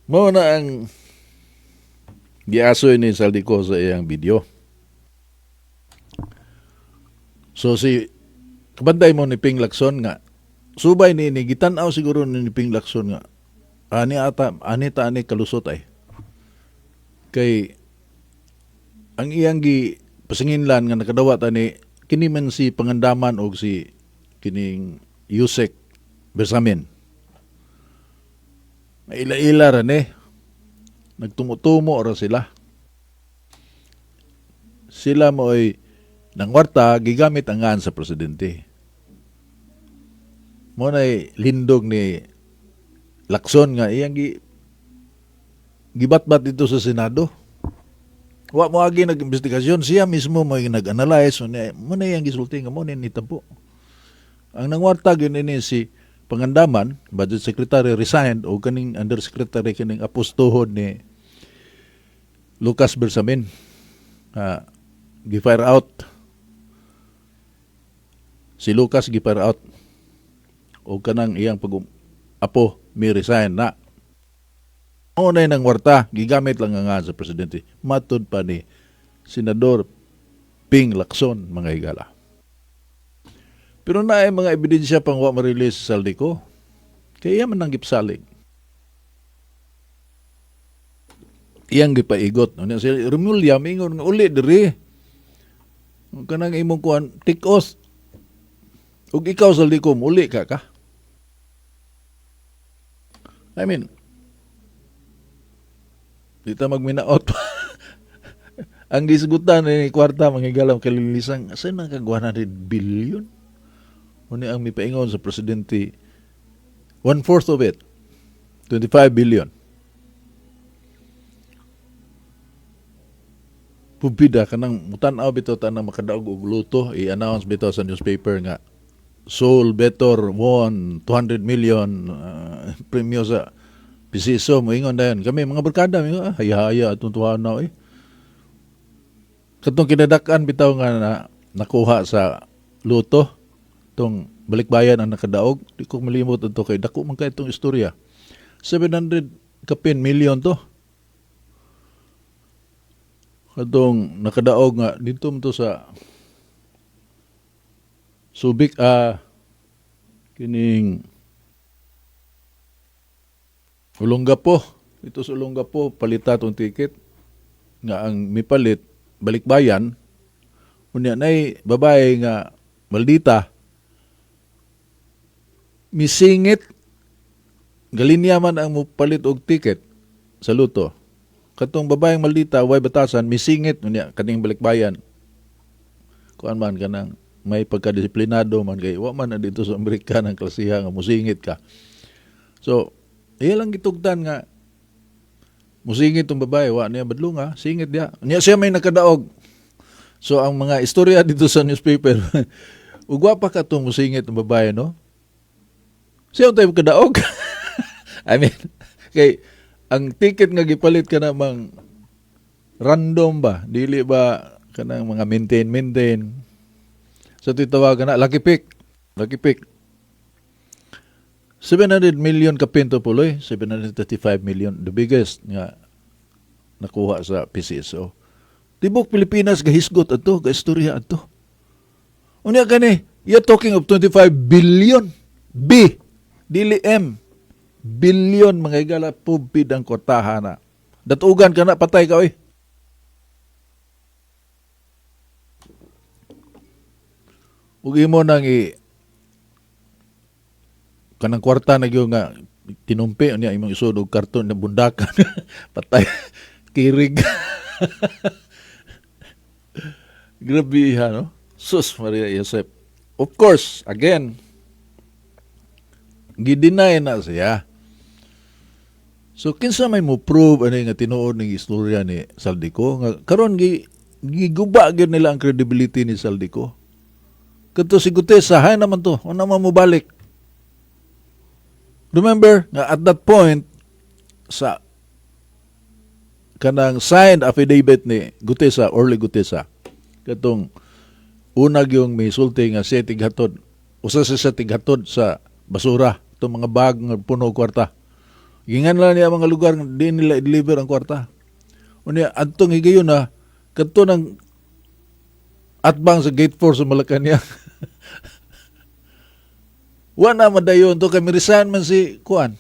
Mao na ang giasoy ni Saldico sa iyang video. So si kabanday mo ni Ping Lacson nga subay ni gitan-aw siguro ni Ping Lacson nga ani kalusot ay kay ang iyang gi pasinginlan nga nakadawat ani kini man si Pangandaman og si kining Yusek Bersamin. Maila-ila ra ni nagtumutumo ra sila. Sila mo ay nangwarta gigamit ang ngan sa presidente. Mo nay lindog ni Lacson nga iyang gibatbat dito sa Senado. Wa mo agi nag-investigasyon, siya mismo mo nag-analyze mo na iyang gisulti nga mo ni tampo. Ang nangwarta gyud ini si Pangandaman, Budget Secretary resigned o kaning Undersecretary kaning apostohon ni Lucas Bersamin. Gi-fire out. Si Lucas gi-fire out. O kanang iyang apo mi resign na. Unay nang warta, gigamit lang nga sa presidente. Matud pa ni Senador Ping Lacson, mga higala. Pero na ay mga ebidensya pang wa ma-release sa Saldico. Kaya man nang gipsalig. Iyang gipaigot. Si Remulla, mingon nga uli diri. Kanang imong kuhan, tikos. Ug ikaw Saldico, uli ka. I mean, di ta magminaot. Ang gisgutan ni kwarta mga higala kalilisang asa nang kag 100 billion? Uni ang mipaingon sa presidente, 1/4 of it, 25 billion. Pubida kanang mutanaw bitaw tanang makadaog og luto, i-announce bitaw sa newspaper nga Soul Betor won 200 million premyo sa PCSO. Moingon dayon kami mga barkada haya-haya atong tuwanaw katong kinadak-an bitaw nga nakuha sa luto tong balikbayan ang nakadaog. Di ko malimot ito kay dako man kay itong istorya. 700 kapin million to. Katong nakadaog nga dito mo to sa Subic kining Olongapo. Ito sa Olongapo palita tong ticket nga ang mipalit balikbayan unya nay babae nga maldita misingit galinya man ang mupalit og ticket sa luto. Katong babaeng maldita way batasan misingit unya kaning balikbayan. Kuan man kanang may pagkadisiplinado man kay wa man na dito sa Amerika ng klasiha nga musingit ka. So, ilang gitugtan nga musingit tong babae wa niya badlunga, singit dia. Niya siya may nakadaog. So ang mga istorya dito sa newspaper ugwa pa ka tong musingit tong babae no? Siya tayo kadaog. I mean, kay ang ticket nga gipalit ka namang random ba? Dili ba kanang mga maintain. So titawagan na, Lucky Pick. 700 million kapinto puloy, 735 million, the biggest nga nakuha sa PCSO. Tibok Pilipinas gahisgot ato, gaistorya ato. Unya gani, you're talking of 25 billion. B, dili M. Billion mga higala pubid ang kortaha na. Datugan ka na, patay ka oy. Ug imo nang kanang kwarta na gyud nga tinumpi niya imong isud og karton na bundakan patay kirig. Grabe ha no. Sus Maria Josep. Of course, again gideny na siya. So kinsa may mo prove ani nga tinuod ning istorya ni Saldico nga karon giguba gyud nila ang credibility ni Saldico. Kato si Gutesa, hay naman to. O naman mo balik. Remember, nga at that point, sa kanang signed affidavit ni Gutesa, Orly Gutesa, katong unag yung may sulti nga siya tighatod, usa sa tighatod sa basura, itong mga bag nga puno kwarta. Gingan lang niya mga lugar nga di nila i-deliver ang kwarta. Unya adtong higayon na kadto ng atbang sa Gate 4 sa Malacañang. Wa na madayon to kami resign man si kuan.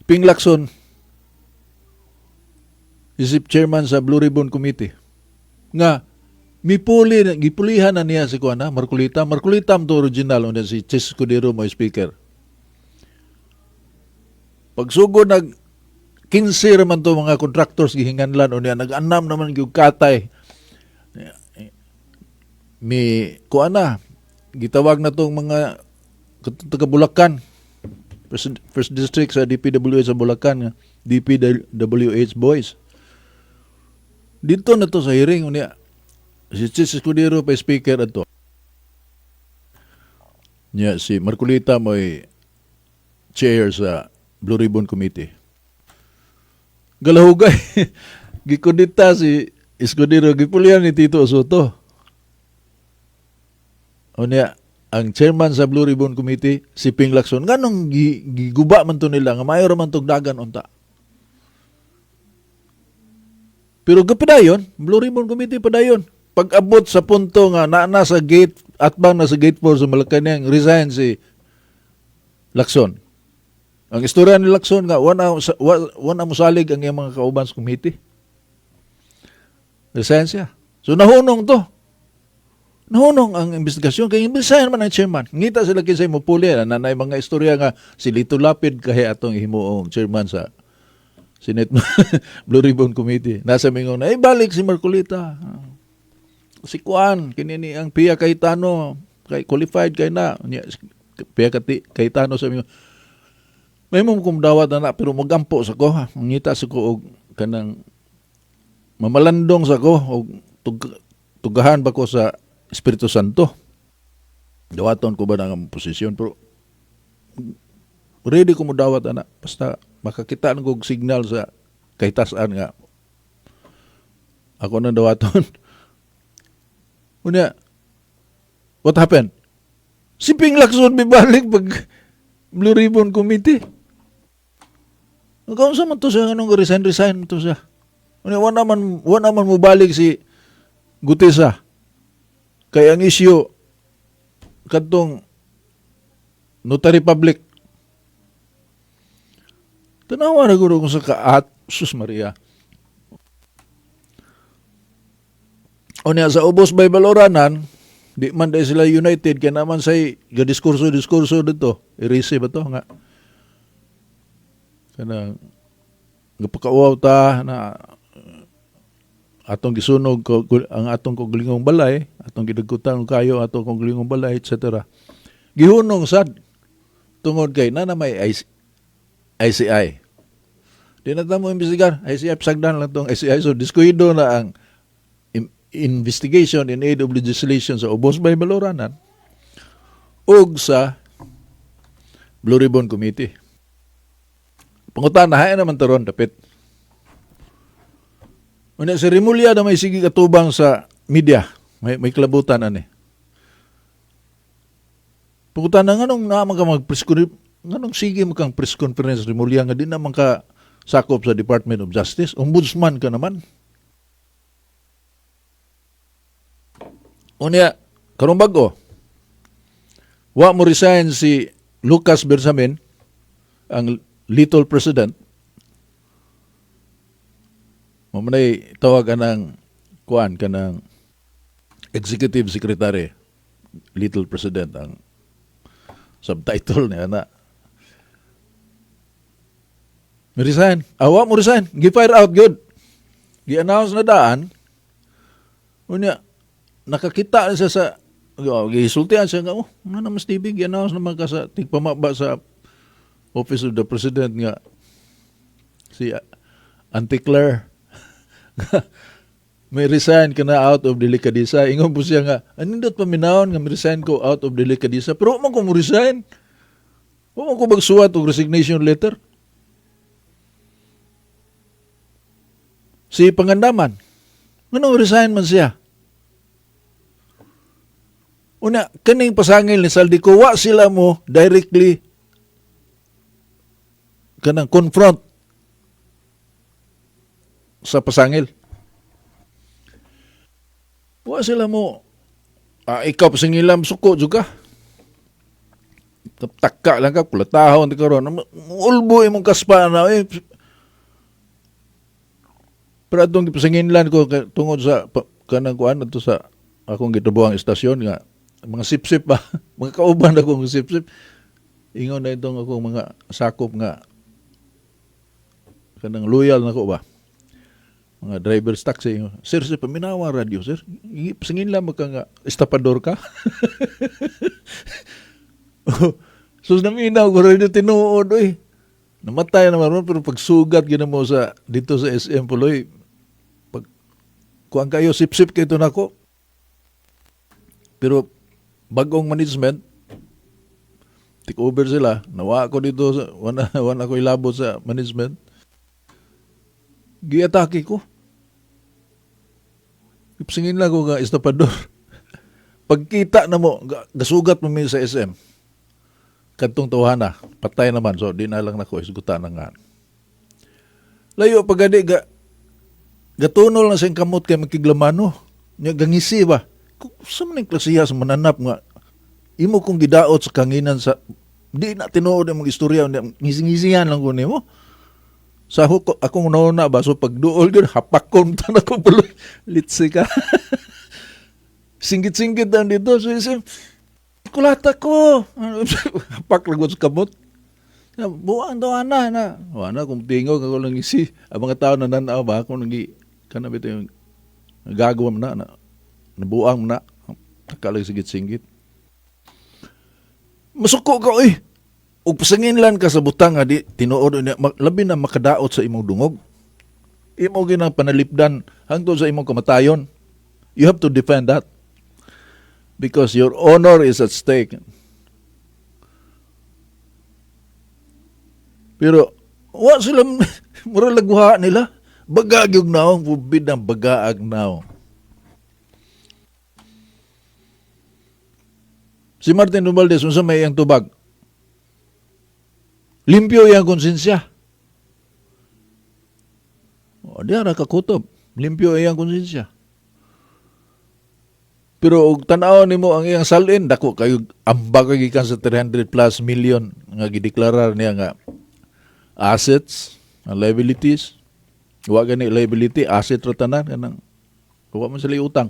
Ping Lacson, isip chairman sa Blue Ribbon Committee. Nga gipulihan na niya si kuan na Marcolita. Marcolita to original unya si Chis Escudero mo speaker. Pagsugod nag 15 man to mga contractors gihinganlan unya nag-anam naman gyud katay. Mi kuan na gitawag na tong mga taga Bulacan. First district sa DPWH sa Bulacan, DPWH boys. Dito na to sa hearing unya si Chis Escudero pa speaker ato. Nya si Marcolita mo'y chair sa Blue Ribbon Committee. Galahugay. Gikudita si Escudero, gipulihan ni Tito Soto. Unya, ang chairman sa Blue Ribbon Committee, si Ping Lacson, nganong giguba man to nila, nga mayor man tong dagan unta. Pero gapadayon, Blue Ribbon Committee padayon. Pag-abot sa punto nga na sa gate, at bang nasa gate 4 sa Malacañang, resign si Lacson. Ang istorya ni Lacson nga, wana musalig ang iyang mga kauban sa committee. Resign siya. So nahunong to. Nahunong ang investigasyon. Kaya resign man ang chairman. Ngita sila kinsay mo puli. Nanay mga istorya nga, si Lito Lapid kaya atong himuong chairman sa Senate Blue Ribbon Committee. Nasa mingon na, balik si Marcolita. Si Kuan, kinini ang Pia Cayetano, kay qualified kay na. Pia Cayetano sa mingon, may mong kumdawat na pero magampo sa ko. Ngita sa ko og kanang mamalandong sa ko og tugahan ba ko sa Espiritu Santo. Dawaton ko ba ng posisyon pero ready ko mo dawat ana basta makakita ng kog signal sa kahitasan nga ako nang dawaton. Unya, what happened? Si Ping Lacson bibalik pag Blue Ribbon Committee. Kaunsa man to siya anong resign to siya. Unya wala man mo balik si Gutesa. Kaya ang issue kadtong Notary Public. Tanawa na guro kung sa kaat, sus Maria. O niya, sa Ubos Bible Oranan, di man dahil sila united, kaya naman say, diskurso dito, i-receive ba to nga? Kana, napakauaw ta na atong gisunog ang atong kogulingong balay, atong gidagkutan kayo, atong kogulingong balay, etc. Gihunong sad, tungod kay na may ICI. Di na tamo imbestigar. ICI, pasagdan lang itong ICI. So, diskuido na ang investigation in aid of legislation sa Ubos Bible Oranan ug sa Blue Ribbon Committee. Pangutan, nahayan naman taron, dapit. Una, si Rimulya na may sige katubang sa media. May kalabutan, ani. Pangutan na, nganong naman ka mag-press conference, nganong sige mo kang press conference, Rimulya, nga di naman ka sakop sa Department of Justice. Ombudsman ka naman. Unya, karong bago, wa mo resign si Lucas Bersamin, ang little president. Mamanay tawag ng kuan kanang executive secretary, little president ang subtitle niya na. Resign. Awa mo resign. Gi-fire out good. Gi-announce na daan. Unya, nakakita siya sa gisultihan siya nga, nga naman Stevie, gi-announce naman ka sa tigpamaba sa Office of the President nga si Auntie Claire. May resign ka na out of delicadeza. Ingon po siya nga, anindot paminahon nga may resign ko out of delicadeza. Pero huwag ko mo resign. Huwag ko magsuwat o resignation letter. Si Pangandaman, anong resign man siya? Una, kaning pasangil ni Saldico, wa sila mo directly kanang confront sa pasangil. Wa sila mo, ikaw pasangilam suko juga. Taka lang ka, kulatahon di karon. Ulbo imong kaspa na pero atong gipasanginlan ko tungod sa kanang kuan ato sa akong gitubuang istasyon nga mga sip-sip ba, mga kauban akong sip-sip. Ingon na itong akong mga sakop nga kanang loyal na ko ba. Mga driver's taxi. Sir, paminawa radio, sir. Pasingin lang ka nga, estapador ka. So, naminaw ko rin yung tinuod, namatay naman, pero pag sugat mo sa, dito sa SM Puloy, pag kuhaan kayo, sip-sip kayo na ko. Pero, bagong management, take over sila, nawa ako dito, wana ko ilabot sa management, giatake ko. Ipsingin lang ko nga estapador. Pagkita na mo, gasugat mo sa SM. Kantong tawhana, patay naman. So, di na lang nako isgutan na nga. Layo, pagadi, gatunol na siyang kamot kay magkiglamano. Gangisi ba? Sa maning klasiya sa mananap nga, imo kong gidaot sa kanginan sa, di na tinuod ang mga istorya, ngisi-ngisihan lang ko nimo. Sa akong nauna ba, so pagduol yun, hapakon ta na ko pala, litsi ka. Singgit-singgit lang dito, so isim, kulata ko. Hapak lang sa kamot. Buang daw na. Wana, kung tingog ako lang isi. Ang mga tao na nanaw ba, kung kanab ito yung gagawa mo na nabuang mo na. Nakalang singgit-singgit. Masuko ka, ug pasanginlan ka sa butang nga di tinuod niya labi na makadaot sa imong dungog. Imo ginang panalipdan hangtod sa imong kamatayon. You have to defend that. Because your honor is at stake. Pero wa sila mura lagwa nila. Bagaag yung naong pubid ng bagaag naong. Si Martin Romualdez unsa may iyang tubag? Limpyo yung konsensya. O, di ara kakutob. Limpyo yung konsensya. Pero og tanaw nimo ang iyang salin, dako kayo ambag gikan sa 300 plus million nga gideklarar niya nga assets, liabilities. Wa gani liability, asset ra tanan kanang wa man sila utang.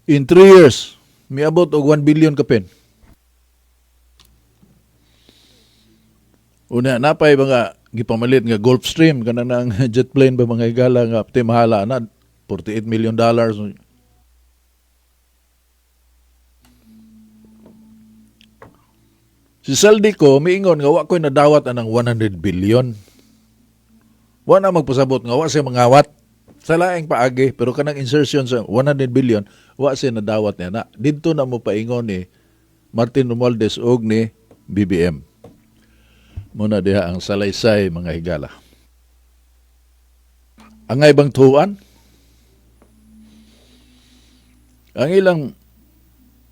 In 3 years, miabot og 1 billion kapen. Una, napay mga gipamalit nga Gulfstream, kanang nang jet plane ba mga igala nga pati mahala na, $48 million. Si Saldico, miingon nga wa ko'y nadawat anang 100 billion. Wa na magpasabot nga wa siya mangawat. Sa laing paagi, pero kanang insertion sa 100 billion, wa siya nadawat niya na. Dito na mo paingon ni Martin Romualdez og ni BBM. Muna diha ang salaysay mga higala. Ang ibang tuhuan, ang ilang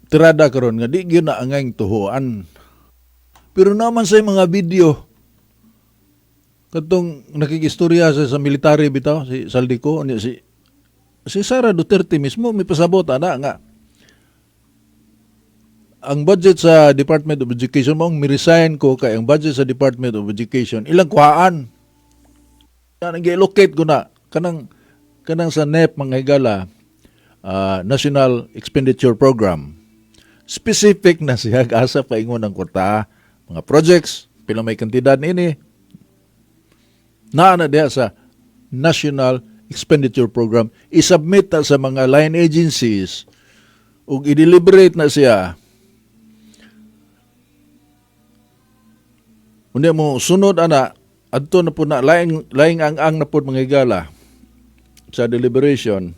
tirada karon nga di gyud na angay tuhuan. Pero naman sa mga video, katong nakikistorya sa military bitaw, si Saldico, si Sara Duterte mismo, may pasabot na nga. Ang budget sa Department of Education, mong mi-resign ko kay ang budget sa Department of Education, ilang kuhaan. Nag-allocate ko na, kanang sa NEP, mga higala, National Expenditure Program. Specific na siya, asa paingon ng kwarta, mga projects, pila may kantidad ini, na diha sa National Expenditure Program, isubmit na sa mga line agencies, ug i-deliberate na siya. Unya mo sunod ana adto na po na laing ang na po mga higala sa deliberation.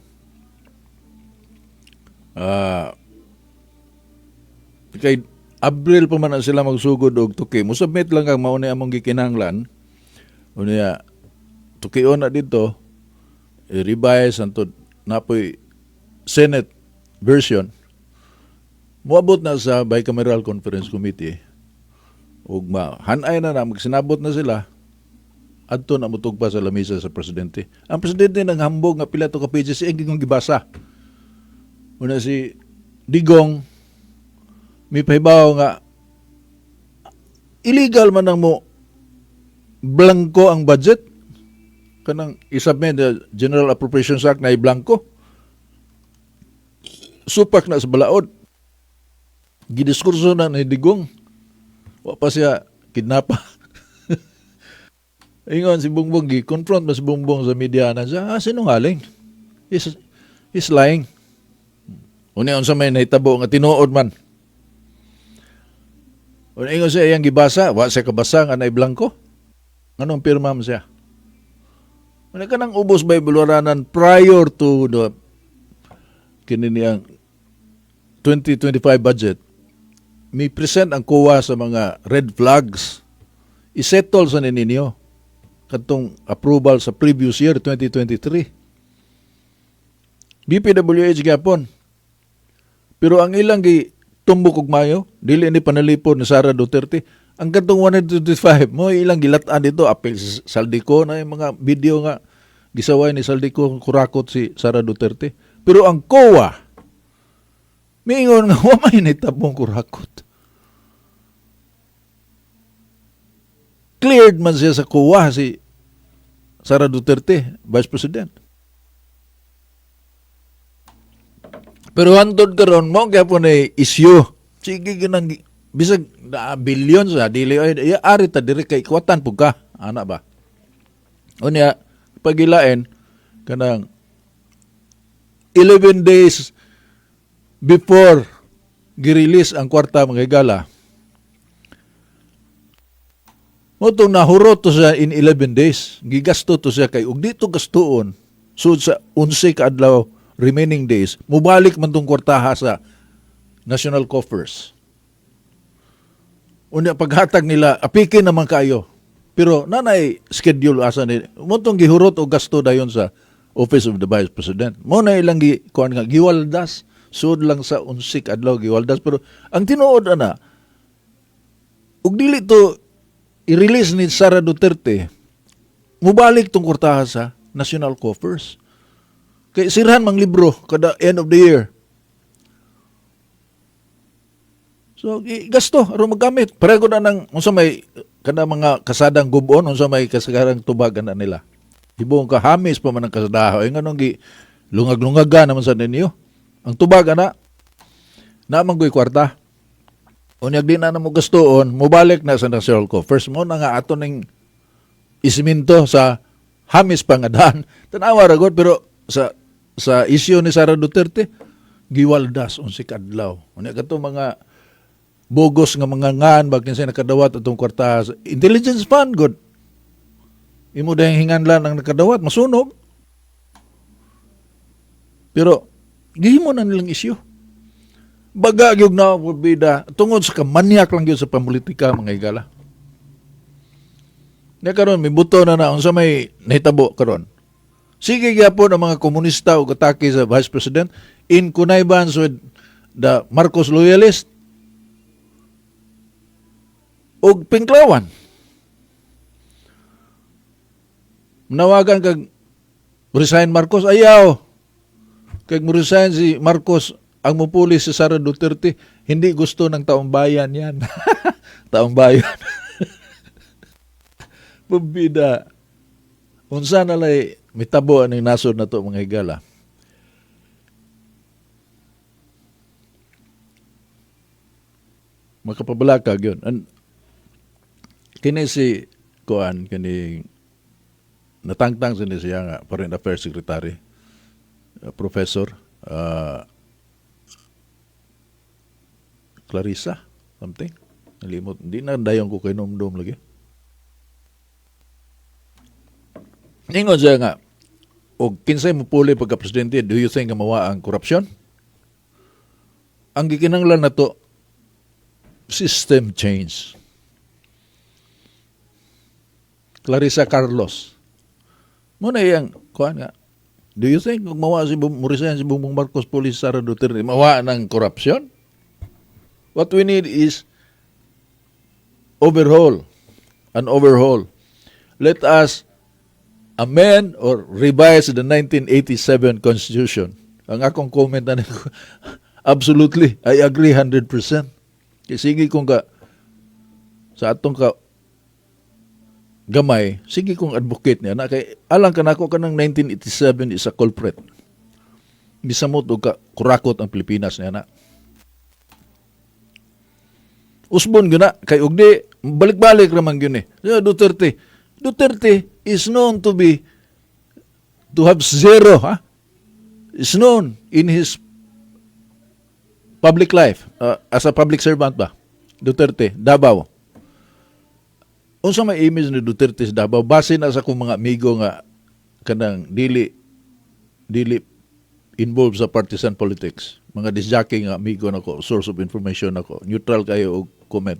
Kay Abril pa man sila magsugod og tuki. Mo submit lang kang mao ni among gikinahanglan. Unya tukion na dito i-revise antud napoy Senate version. Moabot na sa Bicameral Conference Committee. ug hanay na magsinabot na sila adto na mutug pa sa lamisa sa presidente. Ang presidente nang hambog nga pila to ka pages ang gingong gibasa. Una si Digong may pahibaw nga illegal man nang mo blanco ang budget kanang isubmit the General Appropriations Act na i-blanco. Supak na sa balaod. Gidiskurso na ni Digong. Wa pa siya kidnapa. Ingon si Bongbong, confront mas Bongbong sa media na siya, sinungaling. He's lying. Una sa may nahitabo nga tinuod man. Una ingon siya iyang gibasa, wa siya kabasa nga na-blanco. Anong pirma mo siya? Una ka nang ubos ba ibularanan prior to the kininiyang 2025 budget, may present ang COA sa mga red flags. Isettle sa ninyo katong approval sa previous year, 2023. DPWH gapon. Pero ang ilang tumbok ug mayo, dili ni panalipod ni Sara Duterte, ang katong 125 mo ilang gilat-an dito apil si Saldico na yung mga video nga gisaway ni Saldico kurakot si Sara Duterte. Pero ang COA miingon nga wa may nitabong kurakot. Cleared man siya sa COA si Sara Duterte, Vice President. Pero hantod karon mo kaya po na issue. Sige ginang bisag na billion sa dili ay ari ta diri kay ikwatan pug ka, ana ba? Unya pagilain kanang 11 days before gi-release ang kwarta mga higala. Motong nahurot to siya in 11 days. Gigasto to siya kay ug dito gastuon sud sa 11 ka adlaw remaining days. Mubalik man tong kwartaha sa national coffers. Unya paghatag nila apikin naman kayo. Pero nanay schedule asa ni motong gihurot og gasto dayon sa Office of the Vice President. Mo na ilang kuan nga giwaldas sud lang sa 11 ka adlaw giwaldas pero ang tinuod ana ug dili to i-release ni Sara Duterte, mubalik tong kwartaha sa national coffers. Kay sirhan mang libro kada end of the year. So, gasto, aron magamit. Pareho na nang, unsa may, kada mga kasadang gubon, unsa may kasagarang tubagan na nila. Ibong kahamis pa man ang kasadaho. Ay nga nung lungag-lungaga naman sa ninyo. Ang tubagan na, naman ko'y kwarta. Unyag di na mo gastoon, mubalik na sa national coffers mo na nga ato ning isminto sa hamis pangadaan. Tanawa ra gud pero sa issue ni Sara Duterte giwaldas unsik adlaw. Unya kato mga bogos nga mga ngan bagkin sa nakadawat atong kwarta intelligence fund god. Imo dayang hinganlan ang nakadawat masunog. Pero gihimo na nilang issue. Baga gyud na bida tungod sa kamanyak lang gyud sa pampolitika mga higala. Nya karon may buto na unsa may nahitabo karon. Sige gyapon ang mga komunista ug atake sa Vice President in connivance with the Marcos loyalist ug pinklawan. Nawagan kag resign Marcos ayaw. Kag mo resign si Marcos ang mupuli si Sara Duterte, hindi gusto ng taong bayan yan. Taong bayan. Pabida. Unsa na lay mitabo ang nasod na to mga higala. Makapabalakag yun. Kini si Kuan, kini natangtang siya nga Foreign Affairs Secretary, Professor, Clarissa, something. Nalimot. Hindi na dayon ko kay Nomdom lagi. Ingon siya nga, o kinsay mo puli pagka-presidente, do you think mawa ang korupsyon? Ang gikinanglan na to, system change. Clarissa Carlos. Muna iyang, kuhan nga, do you think mawa si Murisan si Bongbong Marcos Police Sara Duterte, mawa ng korupsyon? What we need is an overhaul. Let us amend or revise the 1987 Constitution. Ang akong comment na niko, absolutely, I agree 100%. Kaya sige kung ka, sa atong ka, gamay, sige kong advocate niya. Na kay, alang ka na ako ka ng 1987 is a culprit. Bisamot o ka, kurakot ang Pilipinas niya na. Usbon gina, kay ugdi, balik-balik naman yun eh. Duterte is known to have zero, is known in his public life, as a public servant ba? Duterte, Davao. Unsa may image ni Duterte sa Davao? Base na sa kong mga amigo nga kanang dili involved sa partisan politics. Mga disjockey nga amigo nako, source of information nako, neutral kayo og comment.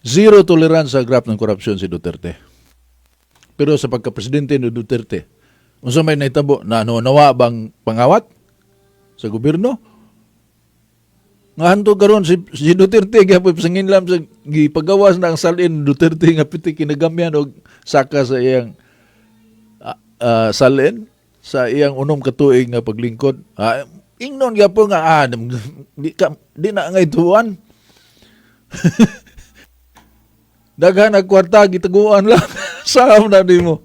Zero tolerance sa graph ng korupsyon si Duterte. Pero sa pagka-presidente ni Duterte, unsa may naitabo na nawa bang pangawat sa gobyerno? Nga hanto karon si Duterte gyapon pasangin lam sa gipagawas na ang salin Duterte nga piti kinagamyan og saka sa iyang salin sa iyang unom ka tuig nga paglingkod. Ingnon gyapon nga di na ngay tuwan. Daghan ang kwarta gitaguan lang. Saan na di mo?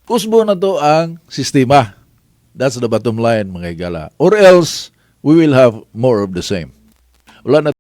Usbo na to ang sistema. That's the bottom line, mga igala. Or else, we will have more of the same. Wala na